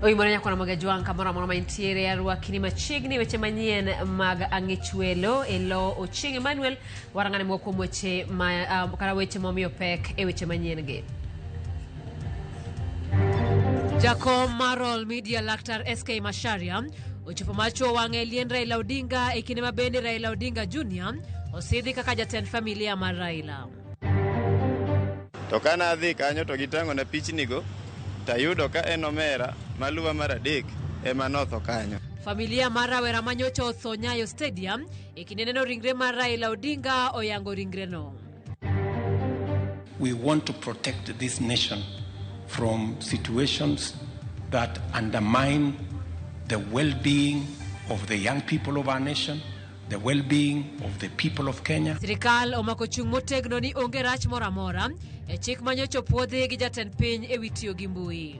Oimoranya kwa magajuan kamora mwana maintiere arwa kini machigni weche manyien mag ang'ichwelo elo Oching Emmanuel warangane mwoko weche kara weche momiyo pek e weche manyien ge. Jakom Marol Media Laktar SK Masharia ochopo macho wang'e lien Raila Odinga e kinde mabende Raila Odinga Junior osidhi kaka jatend familia mar Raila. To kana adhi kanyo to gitango na pichnigo tayudo ka enomera maluwa maradek ema notho kanyo. Familia mar rawera manyocha otho Nyayo Stadium e kinde neno ringre mar Raila Odinga oyango ringre no. We want to protect this nation from situations that undermine the well-being of the young people of our nation, the well-being of the people of Kenya. Sirikal omako chung' motegno ni onge rach mora mora e chik manyocha puodhi gi jatend piny e wi tiyo gi mbui.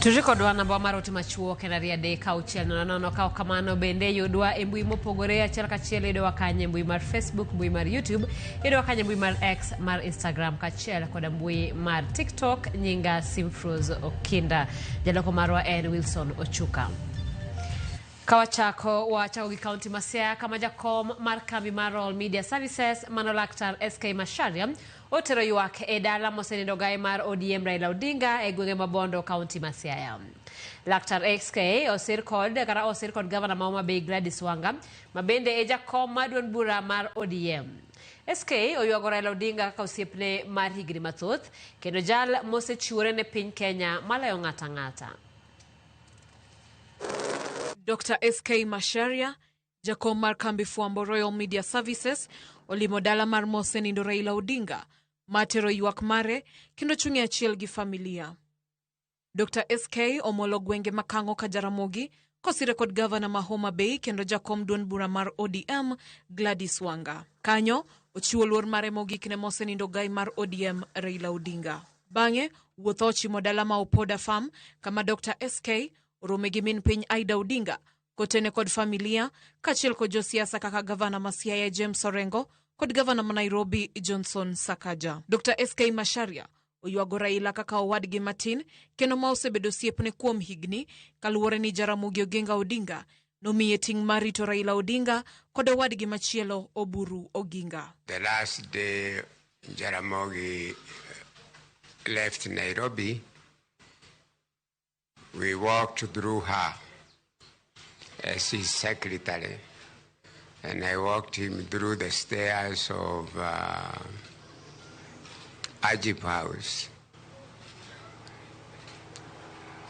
Turikodwa namba mar ote machuo kenaria de kauchiel nono kao kamano bende yudwa e mbui mopogore achiel kachiel yudwa kanye mbui mar Facebook, mbui mar YouTube, yudwa kanye mbui mar X, mar Instagram kachiel koda mbui mar TikTok nyinga Simfruz Okinda. Jaloko marwa en Wilson Ochuka. Kawachako gi County Masaya kama jakom mar kambi Marol Media Services Mano Laktar SK Masharia otero ywak e dala mosenindo gae mar ODM Raila Odinga e gwenge mabondo County Masaya. Laktar SK osir kod Governor ma Homa Bay Gladys Wanga mabende e jakom maduon bura mar ODM. SK oywago Raila Odinga kaka osiepne mar higni mathoth kendo jal mosechiwore ne piny Kenya malayo ng'ata. Dr. SK Masharia, jakom mar kambi Fuambo Royal Media Services, olimo dala mar mosenindo Raila Odinga, matero ywak mare, kendo chung'e achiel gi familia. Dr. SK omolo gwenge makango ka Jaramogi, kosire kod Governor ma Homa Bay, kendo jakom duon bura mar ODM, Gladys Wanga. Kanyo, ochiwo luor mare mogik ne mosenindo gai mar ODM, Raila Odinga. Bang'e, wuotho ochimo dala ma Opoda Farm, kama Dr. SK orome gi min piny Aida Odinga, kotene kod familia, kachiel kod josiasa kaka Gavana ma Siaya James Orengo, kod Gavana ma Nairobi Johnson Sakaja. Dr. SK Masharia oywago Raila kaka owadgi matin, kendo ma osebedo osiepne kuom higni, kaluwore ni Jaramogi Oginga Odinga nomiye ting' mar rito Raila Odinga kod owadgi machielo Oburu Oginga. The last day Jaramogi left Nairobi, we walked through her as his secretary, and I walked him through the stairs of Ajib House.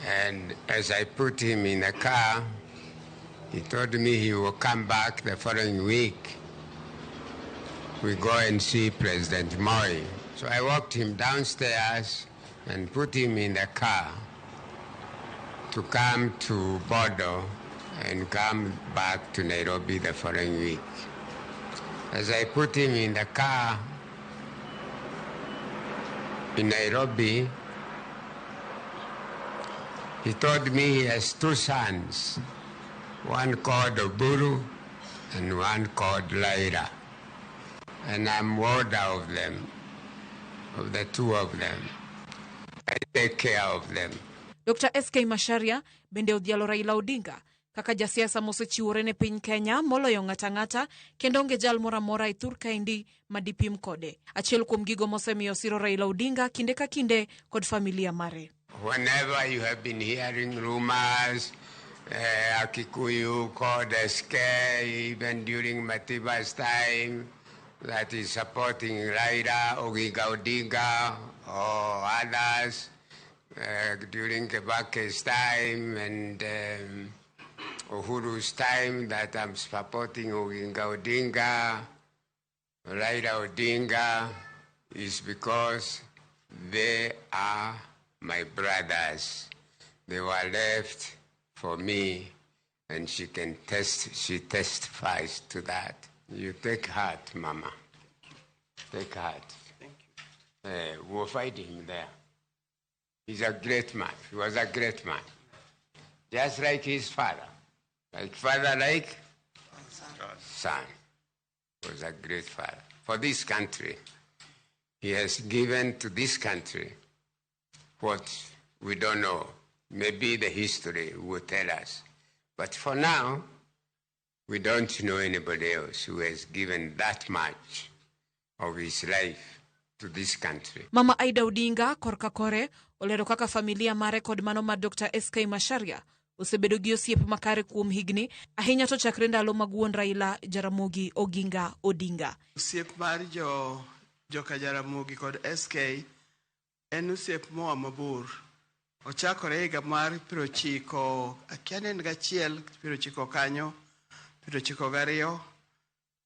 And as I put him in the car, he told me he will come back the following week. We go and see President Moi. So I walked him downstairs and put him in the car to come to Bodo and come back to Nairobi the following week. As I put him in the car in Nairobi, he told me he has two sons, one called Oburu and one called Laira. And I'm warder of them, of the two of them. I take care of them. Dr. SK Masharia bende odhialo Raila Odinga kaka jasiasa mosechiwore ne piny Kenya moloyo ng'ata kendo onge jal mora mora e thur kaendi madipim kode. Achiel kuom gigo mosemiyo siro Raila Odinga kinde ka kinde kod familia mare. Whenever you have been hearing rumors, Akikuyu called SK even during Matiba's time that is supporting Raila Odinga or others, during Kebake's time and Uhuru's time that I'm supporting Odinga, Raila Odinga, is because they are my brothers. They were left for me, and she testifies to that. You take heart, Mama. Take heart. Thank you. We'll find him there. He's a great man. He was a great man. Just like his father. Like father, like son. was a great father. For this country, he has given to this country what we don't know. Maybe the history will tell us. But for now, we don't know anybody else who has given that much of his life to this country. Mama Aida Odinga korka kore olero kaka familia mare kod mano ma Dr. SK Macharia osebedo gi osiep makare kuom higni ahinya to chakre ndalo mag wuon Raila Jaramogi Oginga Odinga. Osiep mar joka Jaramogi kod SK en osiep moa mabor. Ochakore higa mar 90 akiane gachiel 90 kanyo 92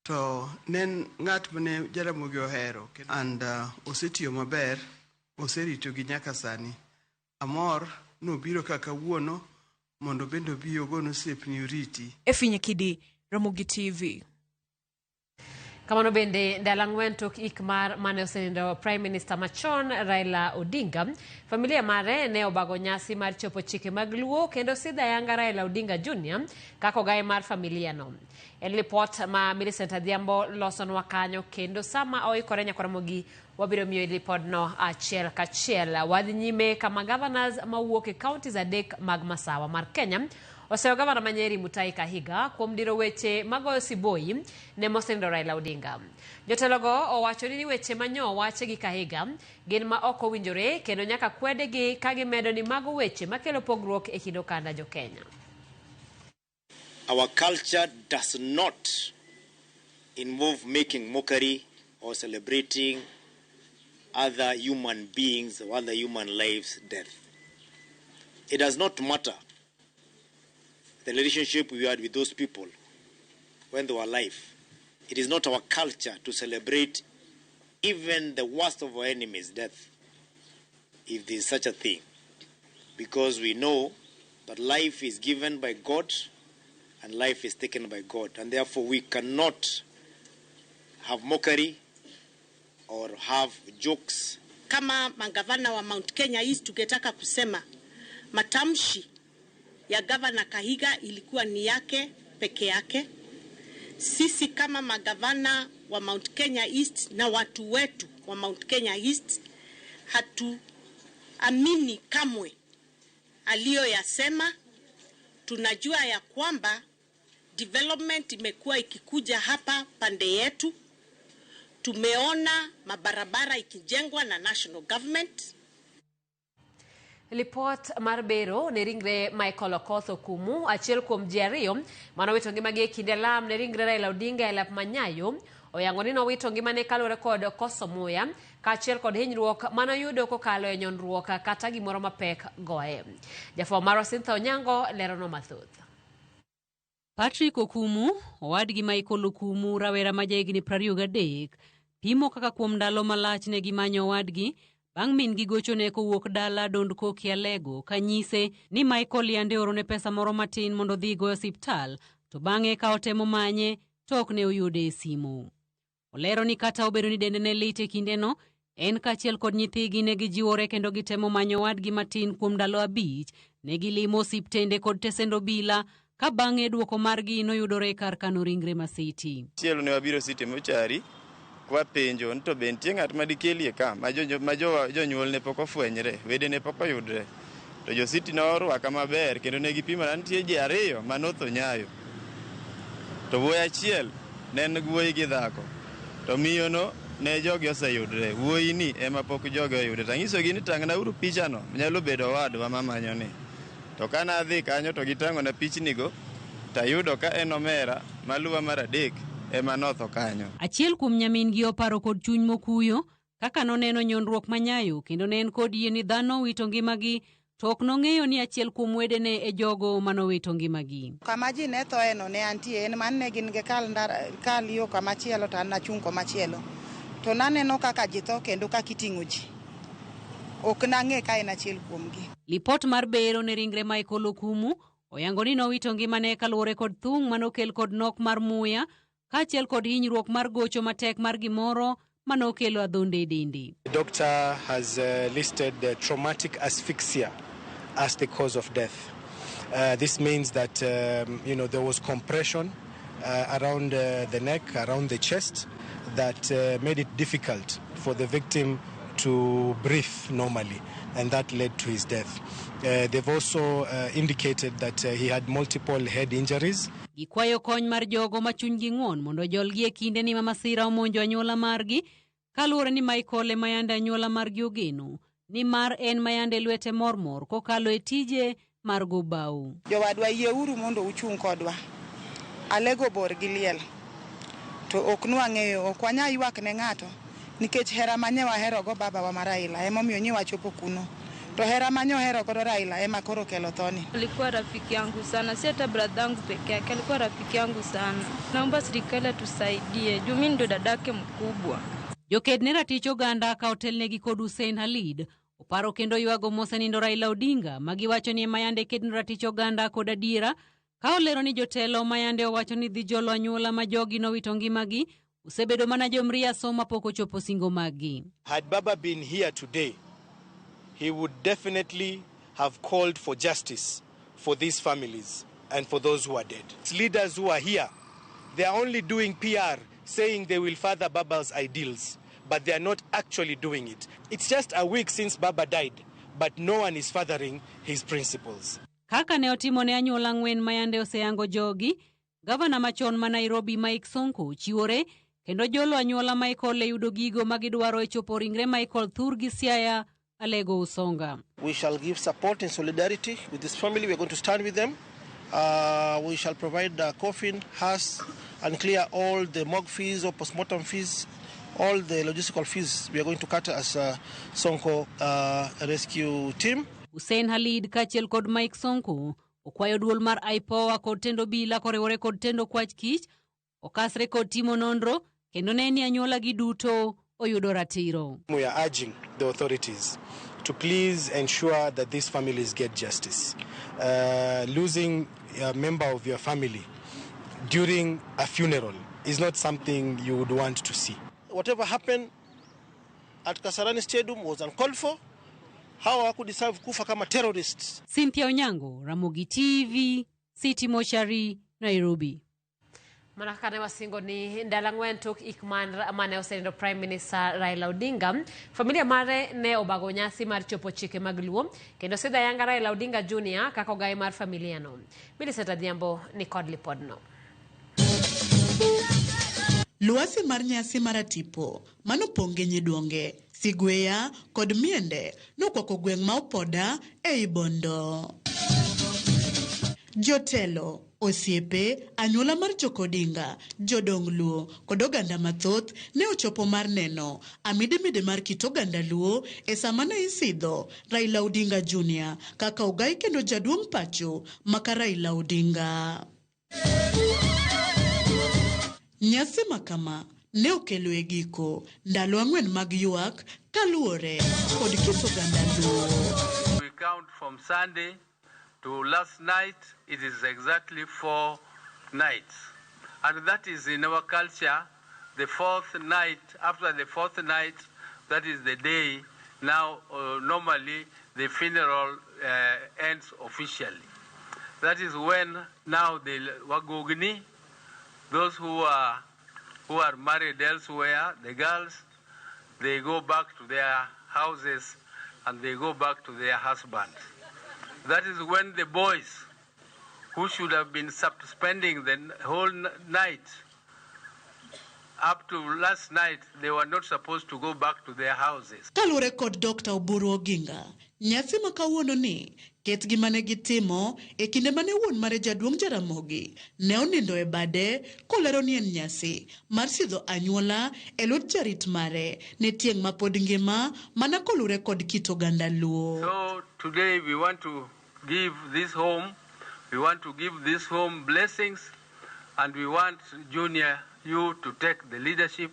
to nen ng'at mane Jaramogi ohero and osetiyo maber, oserito gi nyaka sani. Amor no biro kaka wuono mondo bendo biyo gono sepni uriti. Efinye Kidi, Ramogi TV. Kamano bende ndalang'wen tok ik mar mane osenindo Prime Minister machon Raila Odinga, familia mare ne obago nyasi mar chopo chike mag luo kendo sidha yanga Raila Odinga Jr. kako gai mar familia no. En report ma Millicent Adhiambo losonwa kanyo kendo sama oikore nyakoromogi wabiro miyo report no achiel kachiel. Wadhi nyime kama governors mawuok e counties adek mag masawa mar Kenya oseo gavana Manyeri Mutai Kahiga kuom diro weche magoyo siboi ne mosenindo Raila Odinga. Jotelogo owacho ni weche manyo wache gi Kahiga gin ma ok owinjore kendo nyaka kwedegi ka gimedo ni mago weche makelo pogruok e kido kanda jo Kenya. Our culture does not involve making mockery or celebrating other human beings or other human lives' death. It does not matter the relationship we had with those people when they were alive. It is not our culture to celebrate even the worst of our enemies' death, if there is such a thing, because we know that life is given by God and life is taken by God, and therefore we cannot have mockery or have jokes. Kama magavana wa Mount Kenya East tungetaka kusema matamshi ya gavana Kahiga ilikuwa ni yake peke yake. Sisi kama magavana wa Mount Kenya East na watu wetu wa Mount Kenya East hatuamini kamwe aliyoyasema. Tunajua ya kwamba development imekuwa ikikuja hapa pande yetu. Tumeona mabarabara ikijengwa na national government. Report marbero ne ringre Michael Okoth Okumu achiel kuom ji ariyo mano wito ngimagi e kinde lam ne ringre Raila Odinga e lap Manyayo oyango ni nowito ngimane kaluwore kod koso muya kaachiel kod hinyruok mano yudo kokalo e nyonruok kata gimoro mapek goye. Jafwambo mar Sintha Onyango lerono mathoth. Patrick Okumu, owadgi Michael Okumu, rawera ma jahigni 23, pimo kaka kuom ndalo malach ne gimanyo owadgi bang' min gi gochone kowuok dala Dond Koki Alego kanyise ni Michael yande orone pesa moro matin mondo dhi goyo osiptal to bang'e ka otemo manye to ok ne oyude e simu. Olero ni kata obedo ni dende ne lit e kindeno, en kaachiel kod nyithigi ne gijiwore kendo gitemo manyo owadgi matin kuom ndalo 5 ne gilimo osiptende kod tesendo bila ka bang'e duoko margi noyudore kar kano ringre Masiti. Chielo ne wabiro City Mochari kwa penjo to be nitie ng'at ma dikelie ka ma jonyuol ne pok ofwenyre, wede ne pok oyudre. To jo City ne orwaka maber kendo ne gipimo ni nitie ji ariyo manotho Nyayo. To wuoyi achiel ne en wuoyi gi dhako. To miyo no ne jogi oseyudre. Wuoyi ni ema pok jogi oyudre. Tanyisogi ni tang'nauru pichano, nyalo bedo owadwa mamanyo ni. To kana adhi kanyo to gitang'o na pichnigo, tayudo ka en omera maluwa mar adek ema notho kanyo. Achiel kuom nyamin gi oparo kod chuny mokuyo kaka noneno nyonruok Manyayo kendo ne en kod yie ni dhano wito ngimagi to ok nong'eyo ni achiel kuom wedene e jogo manowito ngimagi. Kama ji ne thoe no ne antie en man ne gin kal yo kama chielo to an nachung' koma chielo. To naneno kaka ji tho kendo kaka iting'o ji. Ok nang'e ka en achiel kuomgi. Lipot mar bero ne ringre Michael Okumu oyango ni nowito ngimane kaluwore kod thung' manokel kod nok mar muya kaachiel kod hinyruok mar gocho matek mar gimoro manokelo adhonde e dende. The doctor has listed traumatic asphyxia as the cause of death. This means that there was compression around the neck, around the chest, that made it difficult for the victim to breathe normally, and that led to his death. They've also indicated that he had multiple head injuries. Gikwayo kony mar jogo ma chunygi ng'won mondo jolgi e kinde ni masira omonjo anyuola margi, kaluwore ni Michael ema yande anyuola margi ogeno, ni mar en mayande lwete mormor kokalo e tije mar go bao. Jowadwa yieuru mondo uchung' kodwa. Alego bor gi liel. To ok nwang'eyo, ok wanya ywak ne ng'ato nikech hera manye wahero go baba wa Raila ema omiyo nyi wachopo kuno. To hera manye ohero go Raila ema koro kelo thoni. Alikuwa rafiki yangu sana, si hata brother yangu peke yake, alikuwa rafiki yangu sana. Naomba serikali tusaidie, juu mimi ndo dadake mkubwa. Jokedne ratich oganda ka otelnegi kod Hussein Khalid oparo kendo ywago mosenindo Raila Odinga magiwacho ni mayande kedno ratich oganda kod adiera ka olero ni jotelo mayande owacho ni dhi jolo anyuola ma jogi nowito ngimagi usebedo mana jomria soma poko chopo singo magi. Had Baba been here today, he would definitely have called for justice for these families and for those who are dead. Leaders who are here, they are only doing PR, saying they will further Baba's ideals, but they are not actually doing it. It's just a week since Baba died, but no one is furthering his principles. Kaka ne otimo ne anyuola ng'wen mayande oseyango jogi, gavana machon ma Nairobi Mike Sonko chiwore kendo jolo anyuola Michael e yudo gigo magidwaro e chopo ringre Michael Thur gi Siaya Alego Usonga. We shall give support and solidarity with this family. We are going to stand with them. We shall provide a coffin, hearse, and clear all the morgue fees or postmortem fees, all the logistical fees. We are going to cut as a Sonko rescue team. Hussein Khalid kachiel kod Mike Sonko okwayo duol mar IPOA kod tendo bila korewore kod tendo kwach kich okasre kod timo nonro kendo neni anyuola gi duto oyudo ratiro. We are urging the authorities to please ensure that these families get justice. Losing a member of your family during a funeral is not something you would want to see. Whatever happened at Kasarani Stadium was uncalled for. How I could deserve kufa kama terrorists. Cynthia Onyango, Ramogi TV, City Moshari, Nairobi. Manakane wasingo ni ndala ng'wen tok ikman mane osenindo Prime Minister Raila Odinga. Familia mare ne obago nyasi mar chopo chike mag luo kendo sidha yanga Raila Odinga Jr. kako gai mar familia no. Miliseta Dhiambo ni kod lipod no. Luasi mar nyasi maratipo manoponge nyiduonge Sigweya kod miende nokwako gweng' ma opoda e Bondo. Jotelo, osiepe, anyuola mar Odinga, jodong Luo kod oganda mathoth ne ochopo mar neno amidemide mar kit oganda Luo e sama ne isidho Raila Odinga Jr. kaka ogai kendo jaduong' pacho maka Raila Odinga. Nyasi makama ne okelo e giko ndalo ang'wen mag ywak kaluwore kod kit oganda Luo. We count from Sunday to last night, it is exactly 4 nights. And that is in our culture, the fourth night, after the fourth night, that is the day, now normally the funeral ends officially. That is when now the Wagogni, those who are married elsewhere, the girls, they go back to their houses and they go back to their husbands. That is when the boys, who should have been spending the whole night, up to last night, they were not supposed to go back to their houses. Kalure kod Dr. Oburu Oginga, nyasi makawuono ni ket gimane gitimo e kinde mane wuon mare jaduong' Jaramogi ne onindo e bade kolero ni en nyasi mar sidho anyuola e lwet jarit mare ne tieng' ma pod ngima mana kolure kod kit oganda Luo. So today we want to give this home blessings, and we want Junior, you to take the leadership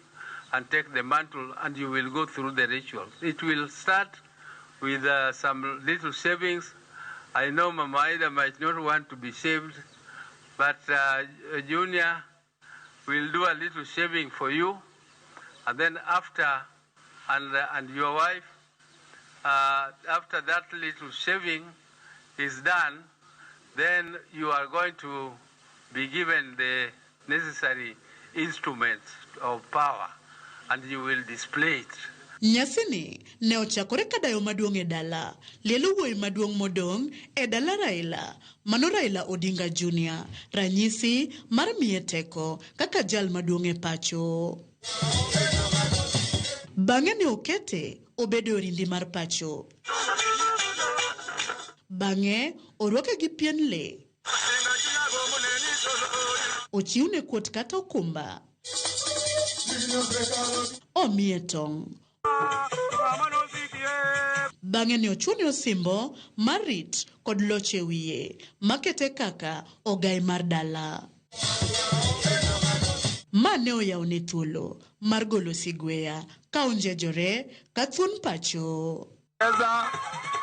and take the mantle, and you will go through the rituals. It will start with some little savings. I know Mama Ida might not want to be saved, but Junior will do a little shaving for you, and then after, and your wife, after that little shaving is done, then you are going to be given the necessary instruments of power, and you will display it. Nyasini ne ochakore kadayo maduong' e dala, lielo wuoyi maduong' modong' e dala Raila, mano Raila Odinga Jr., ranyisi mar miye teko kaka jal maduong' e pacho. Bang'e ne okete obedo orindi mar pacho. Bang'e orwake gi pien le. Ochiwne kuot kata okumba. Omiye tong'. Bang'e ne ochuone osimbo mar rit kod loche wiye, makete kaka ogai mar dala. Mane oyawne thuolo mar golo sigweya ka onjejore ka thuon pacho.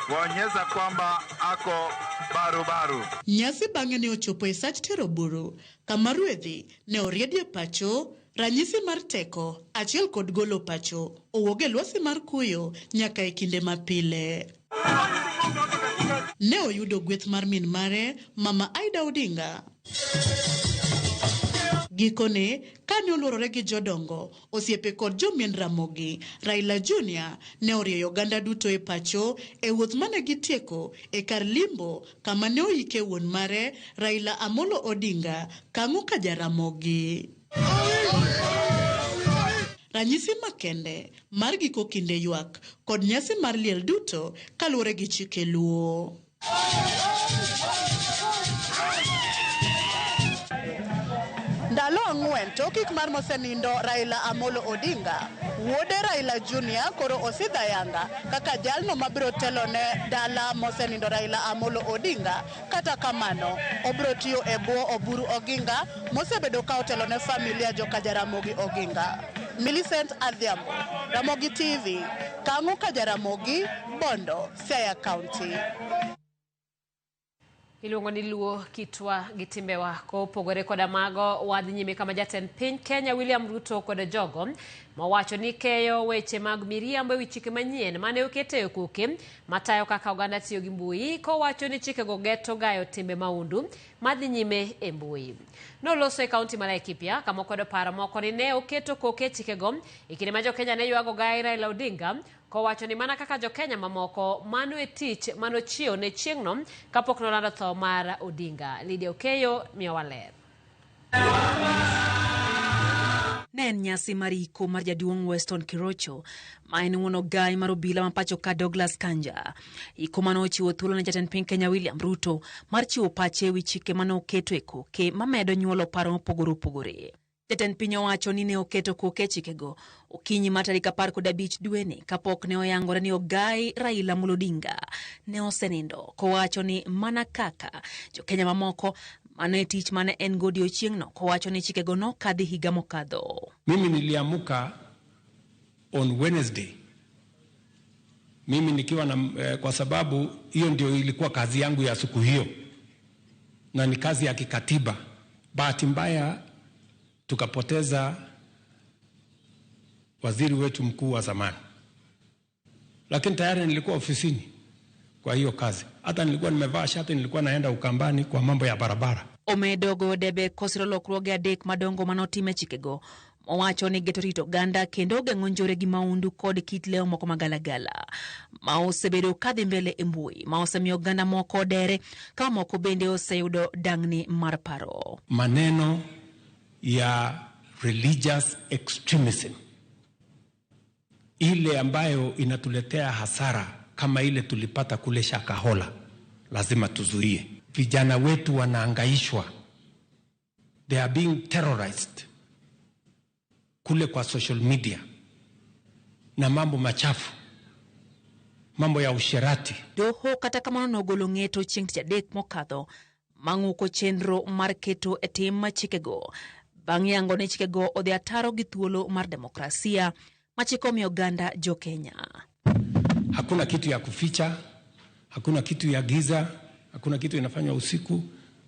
Waonyesha kwamba ako barubaru. Nyasi bang'e ne ochopo e sach tero buru, kama ruedhi ne oriedie pacho, ranyisi mar teko, achiel kod golo pacho, owuok e lwasi mar kuyo nyaka e kinde mapile. Ne oyudo gweth mar min mare, Mama Aida Odinga. Gikone, kane oluorore gi jodongo, osiepe kod jomien Ramogi, Raila Jr. ne orieyo oganda duto e pacho e wuoth mane gitieko e kar limbo kama ne oike wuon mare, Raila Amolo Odinga, Kang'o ka Jaramogi. Ranyisi makende mar giko kinde ywak kod nyasi mar liel duto kaluwore gi chike luo. Ndalo 4 tokik mar mosenindo Raila Amolo Odinga, wuode Raila Jr. koro osidha yanga kaka jalno mabiro telo ne dala mosenindo Raila Amolo Odinga, kata kamano obiro tiyo e bwo Oburu Oginga mosebedo ka otelo ne familia joka Jaramogi Oginga. Millicent Adhiambo, Ramogi TV, Kang'o ka Jaramogi, Bondo, Siaya County. Iluongo ni luo kitwa gi timbewa ko pogore koda mago wadhi nyime kama jatend piny Kenya William Ruto koda jogo mawacho ni keyo weche mag miriambo ewi chike manyien mane okete e koke matayo kaka oganda tiyo gi mbui, ko wacho ni chike go geto gayo timbe maundu madhi nyime e mbui. Noloso e kaunti mar Laikipia kama kodo paro moko ni ne oketo koke chike go ikine ma jo Kenya ne yuago gai Raila Odinga, ko wacho ni mana kaka jo Kenya mamoko mano e tich mano chiew ne chieng'no kapok nolando tho mar Odinga. Lydia Okeyo miyo waler. Ne en nyasi mar iko mar jaduong' Weston Kirocho, ma en wuon ogai mar obila ma pacho ka Douglas Kanja. Iko mano ochiwo thuolo ne jatend piny Kenya William Ruto mar chiwo pache ewi chike mano oketo e koke mamedo nyuolo paro mopogore opogore. Jatend piny owacho ni ne oketo koke chikego okinyi mar tarik 15 dweni kapok ne oyangore ni ogai Raila Amolo Odinga ne osenindo, ko wacho ni mana kaka jo Kenya mamoko mano e tich mane en godi ochieng'no, ko wacho ni chikego no kadhi higa mokadho. Mimi niliamuka on Wednesday. Mimi nikiwa na kwa sababu hiyo ndio ilikuwa kazi yangu ya siku hiyo. Na ni kazi ya kikatiba. Bahati mbaya tukapoteza waziri wetu mkuu wa zamani. Lakini tayari nilikuwa ofisini kwa hiyo kazi. Hata nilikuwa nimevaa shati, nilikuwa naenda Ukambani kwa mambo ya barabara. Omedogo debe kosiro lokruoge adek madongo manotime chikego. Owacho ni geto rito ganda kendo geng'o njore gi maundu kod kit leo moko magalagala ma osebedo kadhi mbele e mbui, ma osemiyo ganda moko dere kama moko bende oseyudo dang'ni mar paro. Maneno ya religious extremism, ile ambayo inatuletea hasara kama ile tulipata kule Shakahola, lazima tuzuie. Vijana wetu wanaangaishwa, they are being terrorized kule kwa social media na mambo machafu, mambo ya usherati. Doho kata kamano nogolo ng'eto chieng' tich adek mokadho mang'uko chenro mar keto e tim ma chikego, bang' yango ne chikego odhi ataro gi thuolo mar demokrasia machiko miyo oganda jo Kenya. Hakuna kitu ya kuficha, hakuna kitu ya giza, hakuna kitu inafanywa usiku.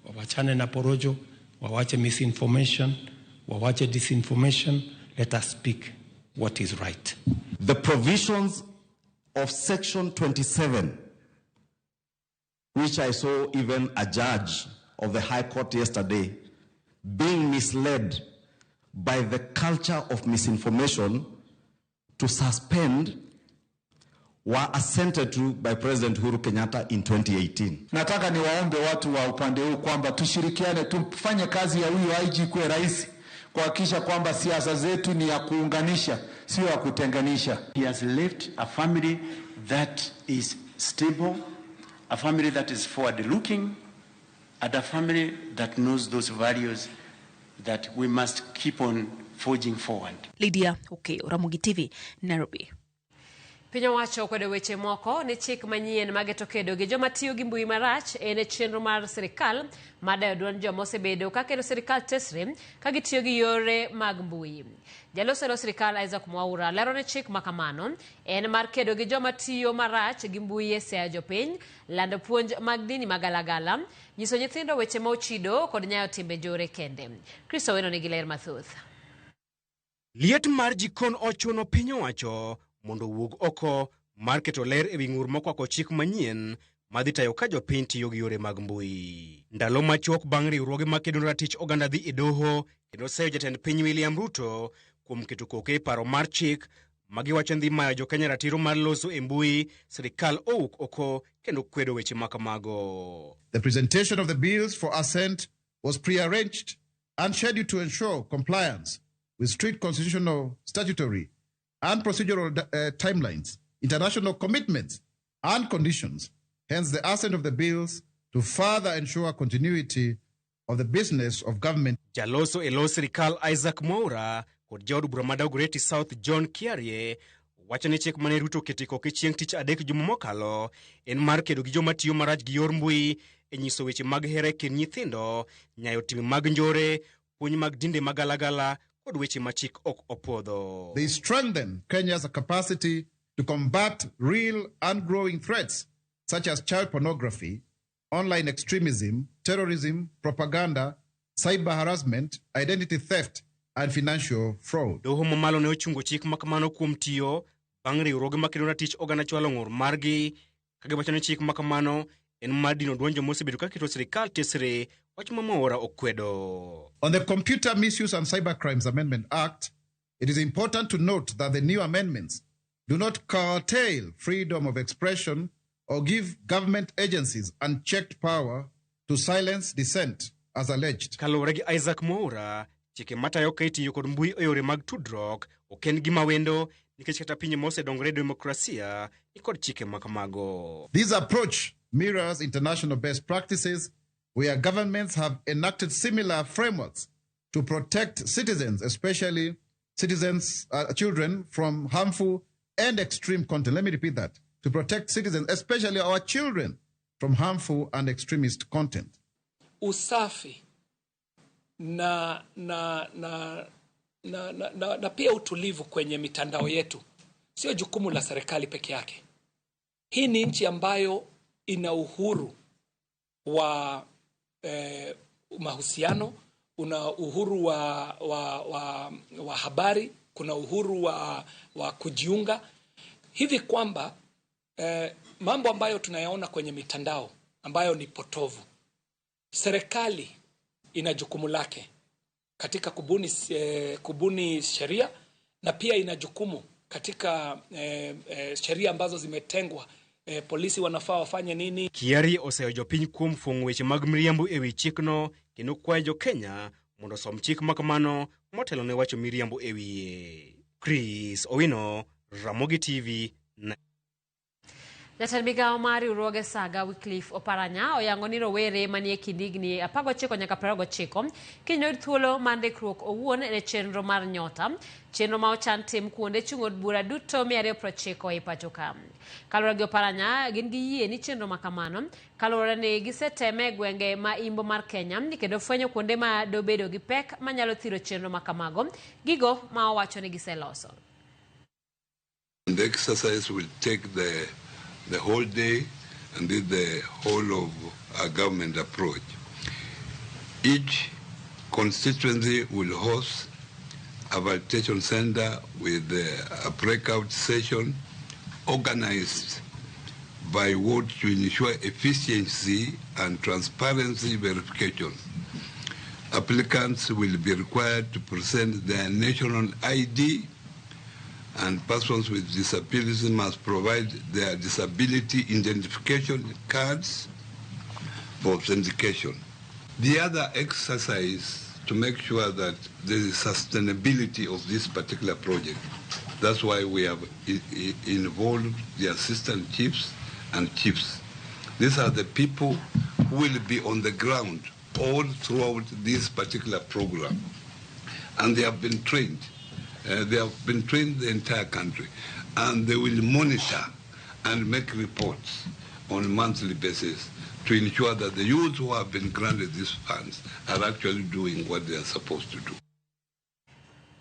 Wawachane na porojo, wawache misinformation, wawache disinformation. Let us speak what is right. The provisions of Section 27, which I saw even a judge of the High Court yesterday being misled by the culture of misinformation to suspend were assented to by President Uhuru Kenyatta in 2018. Nataka niwaombe watu wa upande huu kwamba tushirikiane, tufanye kazi ya huyu IG kuwe rais, kuhakikisha kwamba siasa zetu ni ya kuunganisha, sio ya kutenganisha. He has left a family that is stable, a family that is forward looking, and a family that knows those values that we must keep on forging forward. Lydia Okeo, Ramogi TV, Nairobi. Piny owacho kwedo weche moko ni chik manyien mag kedo gi joma tiyo gi mbui marach en chenro mar sirikal madayo duond joma osebedo ka kedo sirikal tesre ka gitiyo gi yore mag mbui. Jaloselo sirikal Isaac Mwaura lero ne chik makamano en mar kedo gi joma tiyo marach gi mbui e seyo jopiny, lando puonj mag dini magalagala, nyiso nyithindo weche ma ochido kod nyayo timbe jore kende. Kristo Weno nigi ler mathoth. Liet mar jikon ochuno piny owacho mondo wuog oko mar keto ler ewi ng'ur mokwako chik manyien madhi tayo ka jopiny tiyo gi yore mag mbui. Ndalo machuok bang' riwruoge makedo ratich oganda dhi e doho kendo seyo jatend piny William Ruto kuom keto koke e paro mar chik magiwacho dhi mayo jokenya ratiro mar loso e mbui, sirikal owuok oko kendo kwedo weche makamago. The presentation of the bills for assent was prearranged and scheduled to ensure compliance with strict constitutional, statutory and procedural timelines, international commitments and conditions. Hence the assent of the bills to further ensure continuity of the business of government. Jaloso elo sirikal Isaac Mwaura kod jaod bura ma Dagoretti South John Kiarie wacho ni chik mane Ruto ketiko ke chieng' tich adek juma mokalo en mar kedo gi joma tiyo marach gi yor mbui e nyiso weche mag hera kind nyithindo, nyayo timbe mag njore, puonj mag dinde magalagala kod weche ma chik ok opodho. They strengthen Kenya's capacity to combat real and growing threats such as child pornography, online extremism, terrorism, propaganda, cyber harassment, identity theft, and financial fraud. Doho mamalo ne ochungo chik makamano kuom tiyo bang' riwruoge makedo ratich oganda chwalo ng'ur margi kagiwacho ni chik makamano en mar dino duond joma osebedo ka keto sirikal tesre, wach ma Mwaura okwedo. On the Computer Misuse and Cybercrimes Amendment Act, it is important to note that the new amendments do not curtail freedom of expression or give government agencies unchecked power to silence dissent as alleged. Kaluwore gi Isaac Mwaura, chike matayo ka itiyo kod mbui e yore mag tudruok ok en gima wendo nikech kata pinje mosedongore demokrasia ni kod chike makamago. This approach mirrors international best practices where governments have enacted similar frameworks to protect citizens, especially children, from harmful and extreme content. Let me repeat that. To protect citizens, especially our children, from harmful and extremist content. Usafi na pia utulivu kwenye mitandao yetu sio jukumu la serikali peke yake. Hii ni nchi ambayo ina uhuru wa mahusiano, una uhuru wa habari, kuna uhuru wa kujiunga, hivi kwamba mambo ambayo tunayaona kwenye mitandao ambayo ni potovu, serikali ina jukumu lake katika kubuni sheria na pia ina jukumu katika sheria ambazo zimetengwa. Polisi wanafaa wafanye nini? Kiari oseyo jopiny kuom fuong'o weche mag miriambo ewi chikno kendo kwayo jokenya mondo som chik makamano motelo ne wacho miriambo ewiye. Chris Owino, Ramogi TV. Jatend migawo mar riwruoge Saga Wycliffe Oparanya oyango ni rowere manie kind higni 19 nyaka 29 kiny thuolo mar ndikruok owuon ne chenro mar Nyota, chenro ma ochan tim kuonde chung' od bura duto 290 e pacho ka. Kaluwore gi Oparanya, gin gi yie ni chenro makamano kaluwore ni giseteme gwenge ma imbo mar Kenya kendo fwenyo kuonde ma dobedo gi pek manyalo thiro chenro makamago, gigo ma owacho ni giseloso. The exercise will take the whole day and this the whole of our government approach. Each constituency will host a validation center with a breakout session organized by ward to ensure efficiency and transparency verification. applicants will be required to present their national ID, and persons with disabilities must provide their disability identification cards for authentication. The other exercise to make sure that there is sustainability of this particular project. That's why we have involved the assistant chiefs and chiefs. These are the people who will be on the ground all throughout this particular program. And they have been trained. They have been trained the entire country. And they will monitor and make reports on a monthly basis to ensure that the youth who have been granted these funds are actually doing what they are supposed to do.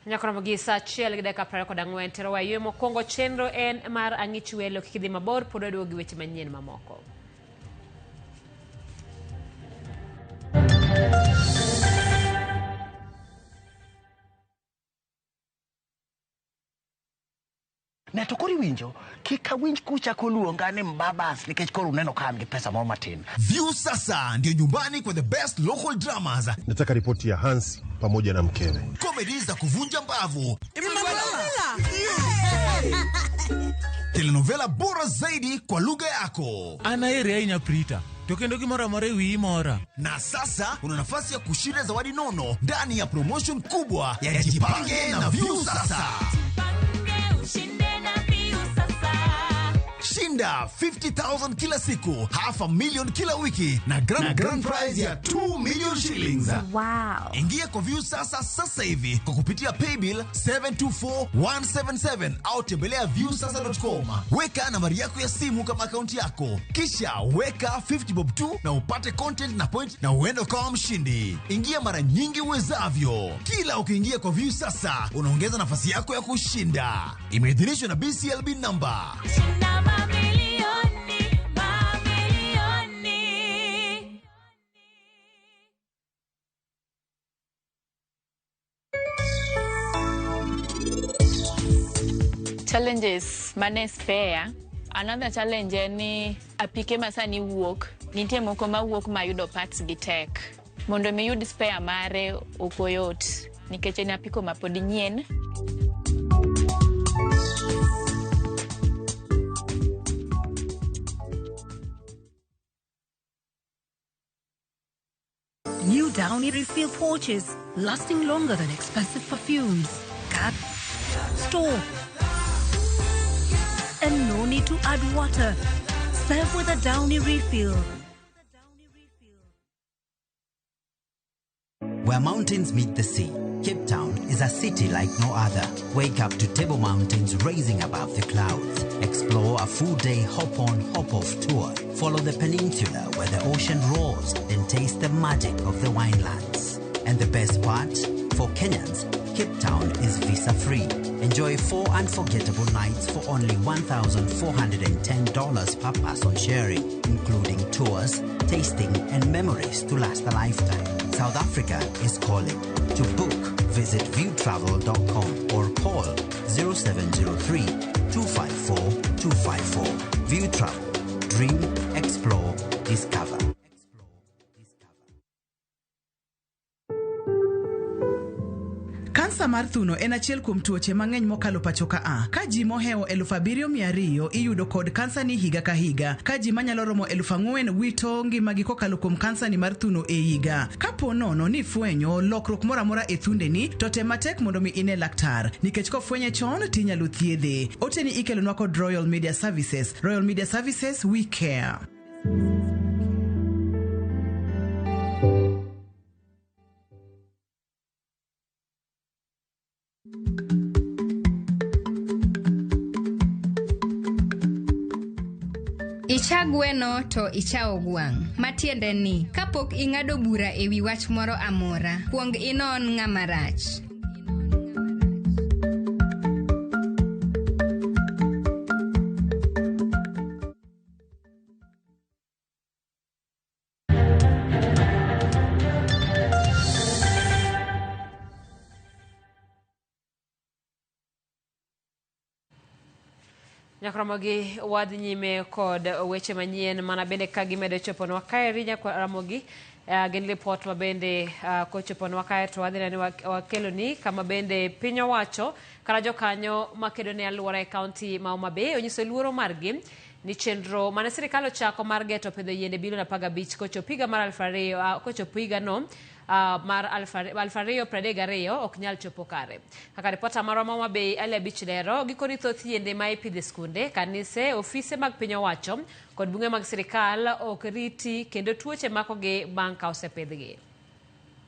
Nyakona mogisa chiel gideka prare kod ang'wen tero wayo mokwongo chenro en mar ang'ich welo kikidhi mabor pod waduogi weche manyien mamoko. Ne to kori winjo kika winj kucha koluonga ni mbabas nikech koro uneno kama ni pesa moro matin. View sasa ndio nyumbani kwa the best local dramas. Nataka ripoti ya Hans pamoja na mkewe. Comedy za kuvunja mbavu. Telenovela bora zaidi kwa lugha yako. Anaere aina prita. Tokendo kimora mare wi mora. Na sasa una nafasi ya kushinda zawadi nono ndani ya promotion kubwa ya Jipange na View sasa. Shinda 50,000 kila siku, $500,000 kila wiki na grand prize ya 2 million shillings. Wow. Ingia kwa View sasa hivi kwa kupitia paybill 724177 au tembelea viewsasa.com. Weka nambari yako ya simu kama akaunti yako. Kisha weka 50 bob tu na upate content na point na uende kama mshindi. Ingia mara nyingi uwezavyo. Kila ukiingia kwa View sasa, unaongeza nafasi yako ya kushinda. Imeidhinishwa na BCLB number. Challenges mane spare. Another challenge ni apike masani wuok. Nitie moko ma wuok ma yudo parts gi tech. Mondo mi yud spare mare okoyot. Nikech ni apiko mapod nyien. New Downy refill pouches, lasting longer than expensive perfumes. Cut, store, and no need to add water. Serve with a Downy refill. Where mountains meet the sea, Cape Town is a city like no other. Wake up to Table Mountains rising above the clouds. Explore a full-day hop-on, hop-off tour. Follow the peninsula where the ocean roars, then taste the magic of the winelands. And the best part, for Kenyans, Cape Town is visa-free. Enjoy 4 unforgettable nights for only $1,410 per person sharing, including tours, tasting, and memories to last a lifetime. South Africa is calling. To book, visit viewtravel.com or call 0703 254 254. View Travel. Dream, explore, discover. Kansa mar thuno en achiel kuom tuoche mang'eny mokalo pacho ka ka ji mohewo 7,200 iyudo kod kansa ni higa ka higa, ka ji manyalo romo 4,000 wito ngimagi kokalo kuom kansa ni mar thuno e higa. Kapo nono ni fwenyo lokruok moro amora e thundeni, to tem matek mondo mi ine laktar, nikech kofwenye chon tinyalo thiedhe. Oteni ikelonwa kod Royal Media Services. Royal Media Services, we care. Icha gweno to ichao gwang'. Matiende ni, kapok ing'ado bura ewi wach moro amora, kuong inon ng'ama rach. Nyakramogi wadhi nyime kod weche manyien mana bende ka gimedo choponwa kae nyakramogi gin report ma bende kochoponwa kae to wadhi neno wakeloni kama bende piny owacho kara jokanyo makedo ne alwora e kaunti ma Homa Bay onyiso luoro margi ni chenro mane sirikal ochako mar geto pidho yiende bilion 15 kochopiga mar 2000 kochopiga no mar 2032 ok nyal chopo kare. Kaka ripota marwa ma Homa Bay Ali Abich lero gikoni thoth yiende ma ipidho skunde, kanise, ofise mag piny owacho kod bunge mag sirikal ok riti kendo tuoche makogi bang' ka osepidhgi.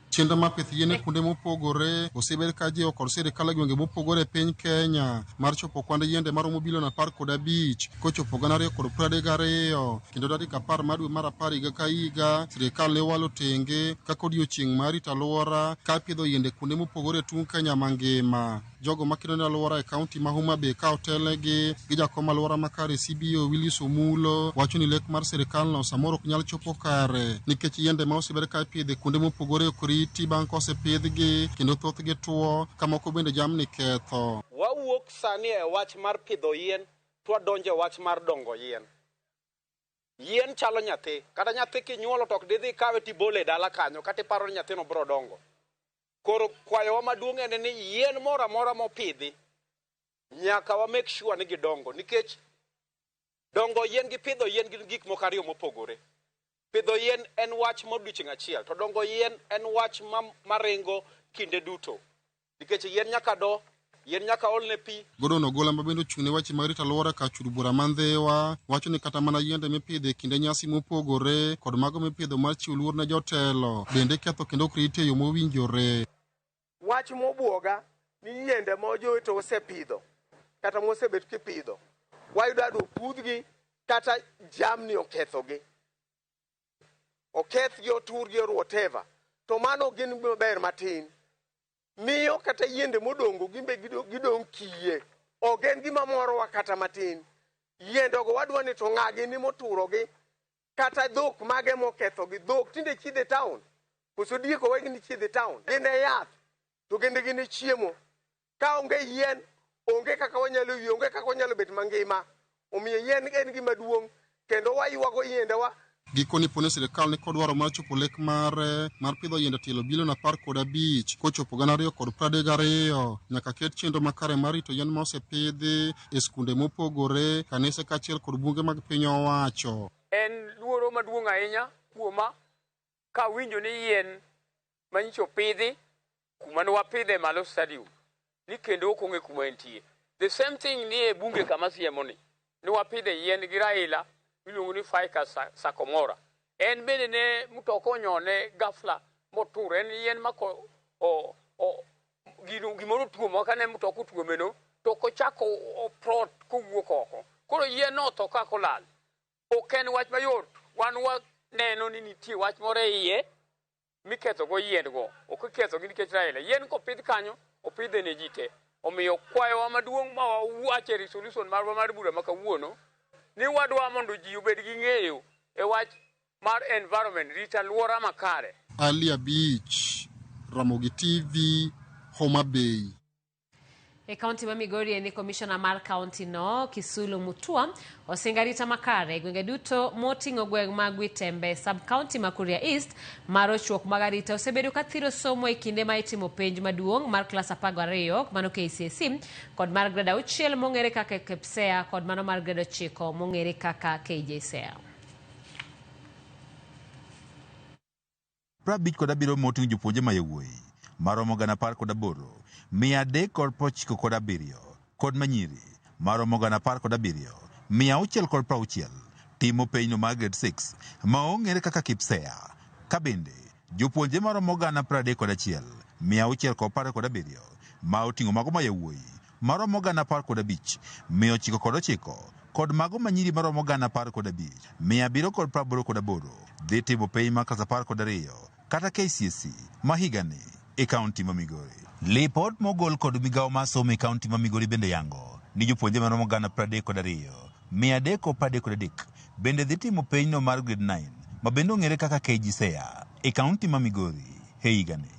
Chenro mar pith yiende kuonde mopogore osebed ka jiwo kod sirikal gwenge mopogore e piny Kenya mar chopo kwand yiende maromo bilion 15 kochopo 2032 kendo tarik 10 mar dwe mar 10 higa ka higa sirikal ne walo tenge kaka odiechieng' mar rito alwora ka pidho yiende kuonde mopogore tung Kenya mangima. Jogo makedo ne alwora e kaunti ma Homa Bay ka otelegi gi jakom alwora makare CBO Willis Omulo wacho ni lek mar sirikal no samoro ok nyal chopo kare nikech yiende ma osebed ka ipidho kuonde mopogore ok riti bang' ka osepidhgi kendo thothgi tuo ka moko bende jamni ketho. Wawuok sani e wach mar pidho yien to wadonjo e wach mar dongo yien. Yien chalo nyathi, kata nyathi kinyuolo to ok didhi kawe tibole e dala kanyo kata iparo ni nyathino biro dongo. Koro kwayowa maduong' en ni yien moro amora mopidhi nyaka wa make sure ni gidongo, nikech dongo yien gi pidho yien gin gik moko ariyo mopogore. Pidho yien en wach modiochieng' achiel, to dongo yien en wach maringo kinde duto, nikech yien nyaka do, yien nyaka olne pi. Gordon Ogola ma bende ochung' ne weche mag rito alwora ka chud bura Mandhewa wacho ni kata mana yiende mipidho e kinde nyasi mopogore kod mago mipidho mar chiwo luor ne jotelo bende ketho kendo ok riti e yo mowinjore. Wach mobuoga ni yiende ma joweto osepidho kata mosebet kipidho wayudo opudhgi kata jamni okethogi, okethgi, oturgi, whatever, to mano gin maber matin miyo kata yiende modongo gimbe gidong' kiye ok en gima morowa kata matin. Yiendego wadwa ni to ng'agi ni moturogi kata dhok mage mokethogi. Dhok tinde chiedhe town, koso dieko wegi ni chiedhe town, gin e yath to gende gin chiemo. Ka onge yien onge kaka wanyalo wi, onge kaka wanyalo bet mangima. Omiyo yien en gima duong' kendo waywago yiendewa. Gikoni pone sirikal ni kod dwaro mar chopo lek mar pidho yiende tielo bilion 15 kochopo 2032 nyaka ket chenro makare mar rito yien ma osepidhi e skunde mopogore, kanise kaachiel kod bunge mag piny owacho. En luoro maduong' ahinya kuoma ka winjo ni yien manyicho pidhi kuma ne wapidhe malo stadium ni kendo ok ong'e kuma entie. The same thing ni e bunge kama siemoni ni wapidhe yien gi Raila miluongo ni Faika Sakomora. En bende ne mtoko onyone ghafla motur. En yien mako gimoro tuomo ka ne mtoko tuomeno to kochako oprot kowuok oko. Koro yien no to kako lal. Ok en wach mayot. Wan waneno ni nitie wach moro e iye miketho go yien go. Ok ikethogi nikech Raila. Yien kopidh kanyo opidhe ne ji te. Omiyo kwayowa maduong' ma wawache resolution marwa mar bura makawuono ni wadwa mondo ji obed gi ng'eyo e wach mar environment, rito alwora makare. Ali Abich, Ramogi TV, Homa Bay. E kaunti ma Migori ni komishona mar kaunti no Kisulu Mutua osingarita makare gwenge duto moting'o gweng' mag Witembe sub county ma Kuria East mar ochuok magarita osebedo ka thiro somo e kinde ma itimo penj maduong' mar klas 12 mano KCSE kod mar grade 6 mong'ere kaka KPSEA kod mano mar grade 9 mong'ere kaka KJSEA. Prabich kod abiro moting'o jopuonje ma yawuoyi maromo 18 397 kod manyiri maromo 17 660 timo penjno mar grade 6 ma ong'ere kaka KPSEA ka bende jopuonje maromo 31 617 ma oting'o mago ma yawuoyi maromo 15 909 kod mago manyiri maromo 15 788 dhi timo penj mar klas 12 kata KCSE ma higani e kaunti ma Migori. Lipot mogol kod migawo mar somo e kaunti ma Migori bende yango ni jopuonje maromo 32 333 bende dhi timo penjno mar grade 9 ma bende ong'ere kaka KJSEA e kaunti ma Migori e higani.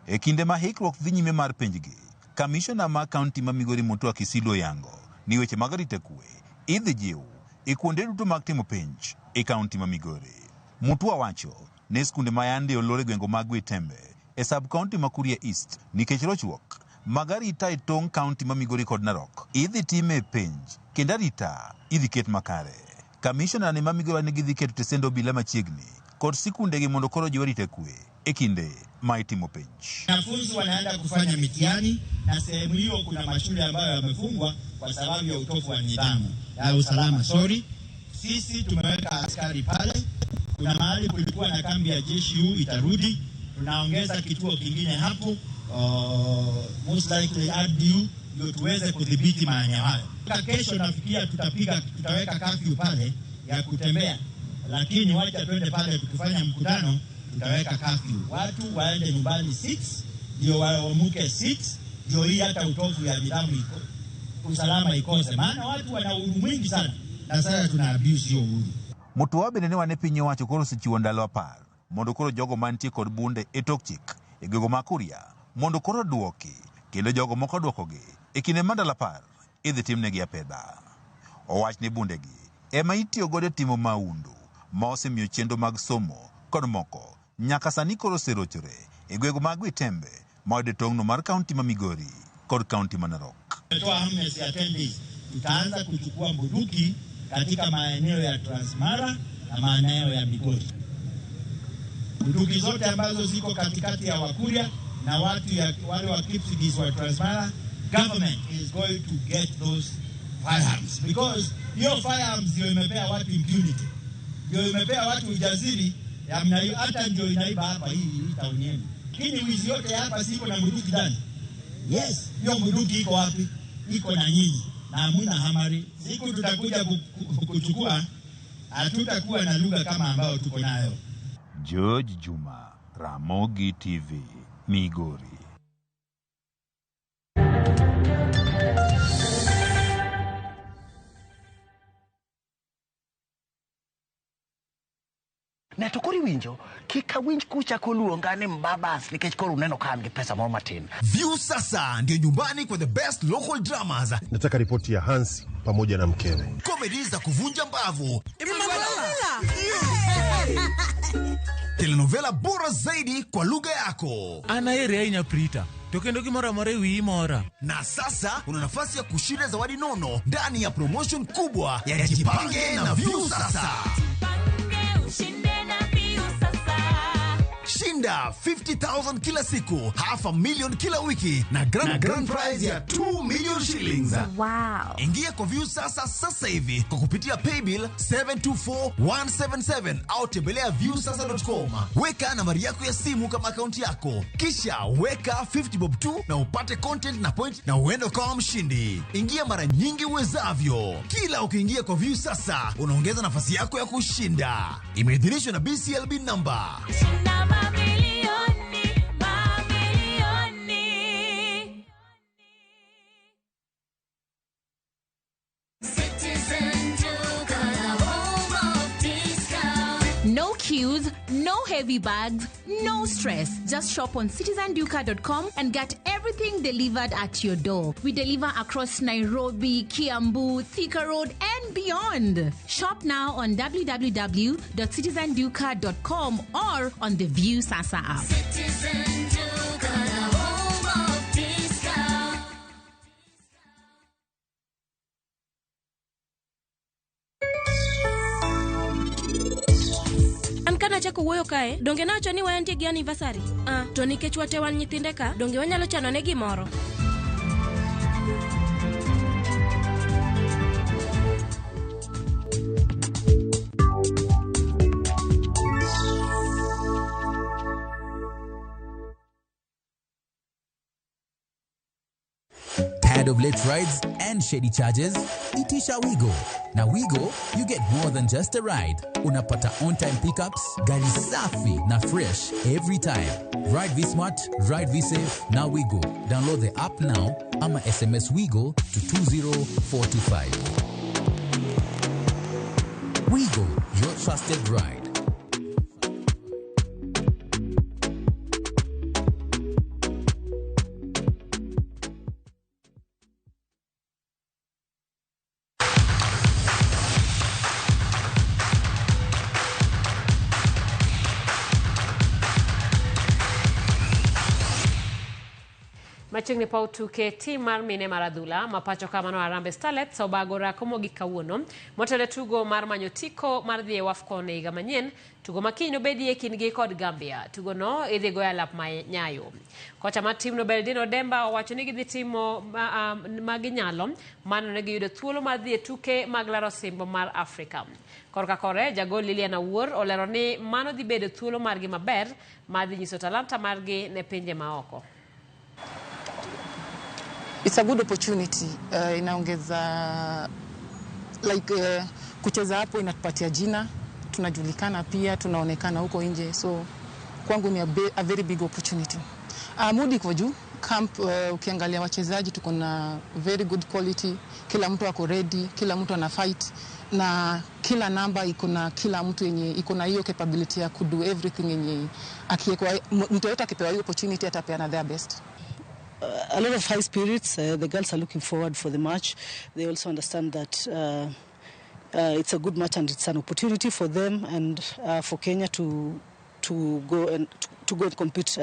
E kinde ma hikruok dhi nyime mar penjgi, kamishona ma kaunti ma Migori Mutua Kisilo yango ni weche mag rito kwe idhi jiw e kuonde duto mag timo penj e kaunti ma Migori. Mutua wacho ne skunde ma yande olore gwengo mag Witembe e sub-kaunti ma Kuria East nikech rochruok mag arita e tong' kaunti ma Migori kod Narok idhi time penj kendo arita idhi ket makare. Kamishona ne ma Migori ne gidhi keto tesendo obila machiegni kod sikundegi mondo koro jiw arita kwe e kinde ma itimo penj. Wanafunzi wanaenda kufanya mitihani na sehemu hiyo kuna mashule ambayo yamefungwa kwa sababu ya utofu wa nidhamu ya usalama. Sisi tumeweka askari pale. Kuna mahali kulikuwa na kambi ya jeshi huu itarudi. Tunaongeza kituo kingine hapo. Most likely RDU ndio tuweze kudhibiti maeneo hayo. Kesho nafikia tutaweka curfew pale ya kutembea. Lakini wacha twende pale tukifanya mkutano tutaweka curfew. Watu waende nyumbani 6 ndio waamuke 6 ndio hii hata utofu ya nidhamu usalama ikose. Maana watu wana uhuru mwingi sana. Na sasa tuna abuse hiyo uhuru. Mutua bende ne wane piny owacho koro osechiwo ndalo 10 mondo koro jogo mantie kod bunde e tok chik e gwego ma Kuria mondo koro duoki kendo jogo moko duokogi e kinde ma ndalo 10 idhi timnegi apedha. Owach ni bundegi ema itiyo godo timo maundu ma osemiyo chenro mag somo kod moko nyaka sani koro oserochore e gwego mag Witembe ma ode tong'no mar kaunti ma Migori kod kaunti ma Narok. Tutaanza kuchukua bunduki katika maeneo ya Transmara na maeneo ya Migori. Bunduki zote ambazo ziko katikati ya Wakuria na wale wa Kipsigis wa Transmara, government is going to get those firearms because hiyo firearms ndio imepea watu impunity, ndio imepea watu ujasiri ya mnayo, hata ndio inaiba hapa hii town yenu. Lakini wizi yote hapa siko na bunduki ndani. Yes, hiyo bunduki iko wapi? Iko na nyinyi. Na hamuna hamari. Siku tutakuja kuchukua, hatutakuwa na lugha kama ambayo tuko nayo. George Juma, Ramogi TV, Migori. Na tokori winjo kika winj kucha koluongane mbabas nikech koro uneno kan gi pesa moro matin. View sasa ndio nyumbani kwa the best local dramas. Nataka ripoti ya Hansi pamoja na mkewe. Comedy za kuvunja mbavu. Telenovela bora zaidi kwa lugha yako. Anaere ainya Prita. Tokendo kimora mare wi mora. Na sasa una nafasi ya kushinda zawadi nono ndani ya promotion kubwa ya Jipange na View sasa. Shinda 50,000 kila siku, $500,000 kila wiki na grand prize ya 2 million shillings. Wow. Ingia kwa View sasa hivi kwa kupitia paybill 724177 au tembelea viewsasa.com. Weka nambari yako ya simu kama akaunti yako, kisha weka 50 bob tu na upate content na point na uende kama mshindi. Ingia mara nyingi uwezavyo. Kila ukiingia kwa View sasa unaongeza nafasi yako ya kushinda. Imeidhinishwa na BCLB number. No queues, no heavy bags, no stress. Just shop on citizenduka.com and get everything delivered at your door. We deliver across Nairobi, Kiambu, Thika Road, and beyond. Shop now on www.citizenduka.com or on the View Sasa app. Chako wuoyo kae, donge nacho ni wayantie gi anniversary? To nikech wate wan nyithinde ka, donge wanyalo chano ne gimoro? Tired of late rides and shady charges? Itisha Wigo. Now Wigo, you get more than just a ride. Unapata on-time pickups, gari safi na fresh every time. Ride V-Smart, ride V-Safe, now Wigo. Download the app now, ama SMS Wigo to 20425. Wigo, your trusted ride. Machingni pa utuke tim mar mine maradhula mapacho kamano Harambee Starlets obagora komo gi kawuono motele tugo mar manyotiko mar dhi e WAFCON e higa manyien. Tugo makiny obedie kindgi kod Gambia. Tugo no idhi goyo alap ma nyayo. Kocha mar tim no Beldino Demba owacho ni gidhi timo maginyalo mano ne giyudo thuolo mar dhi e tuke mag laro simbo mar Afrika. Korka kore jagol Lilian Awuor olero ni mano dhi bedo thuolo margi maber mar dhi nyiso talanta margi ne pinje maoko. It's a good opportunity. Inaongeza kucheza hapo inatupatia jina, tunajulikana pia, tunaonekana huko nje. So kwangu ni a very big opportunity. Mood iko juu. Camp ukiangalia wachezaji tuko na very good quality. Kila mtu ako ready, kila mtu ana fight na kila namba iko na kila mtu yenye iko na hiyo capability ya to do everything yenye akiekwa mtu yote akipewa hiyo opportunity atapeana their best. A lot of high spirits. The girls are looking forward for the match. They also understand that it's a good match and it's an opportunity for them and for Kenya to go and compete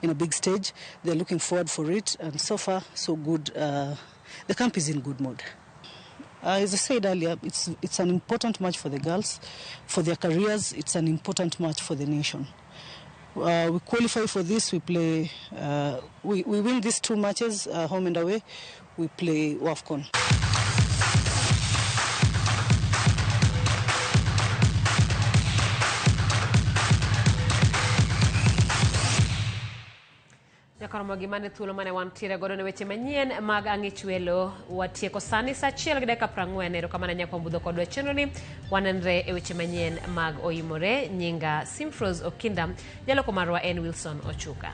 in a big stage. They're looking forward for it, and so far so good. The camp is in good mood. As I said earlier, it's an important match for the girls, for their careers. It's an important match for the nation. We qualify for this. We play. We win these two matches, home and away. We play WAFCON. Yakoromo gimane thuolo mane wantiere godo ne weche manyien mag ang'ichwelo watieko sani saa 1:40 erokamano nyaka mbudho kodwa chenro ni wanenre e weche manyien mag Oyimore. Nyinga Simfros Okinda, jaloko marwa en Wilson Ochuka.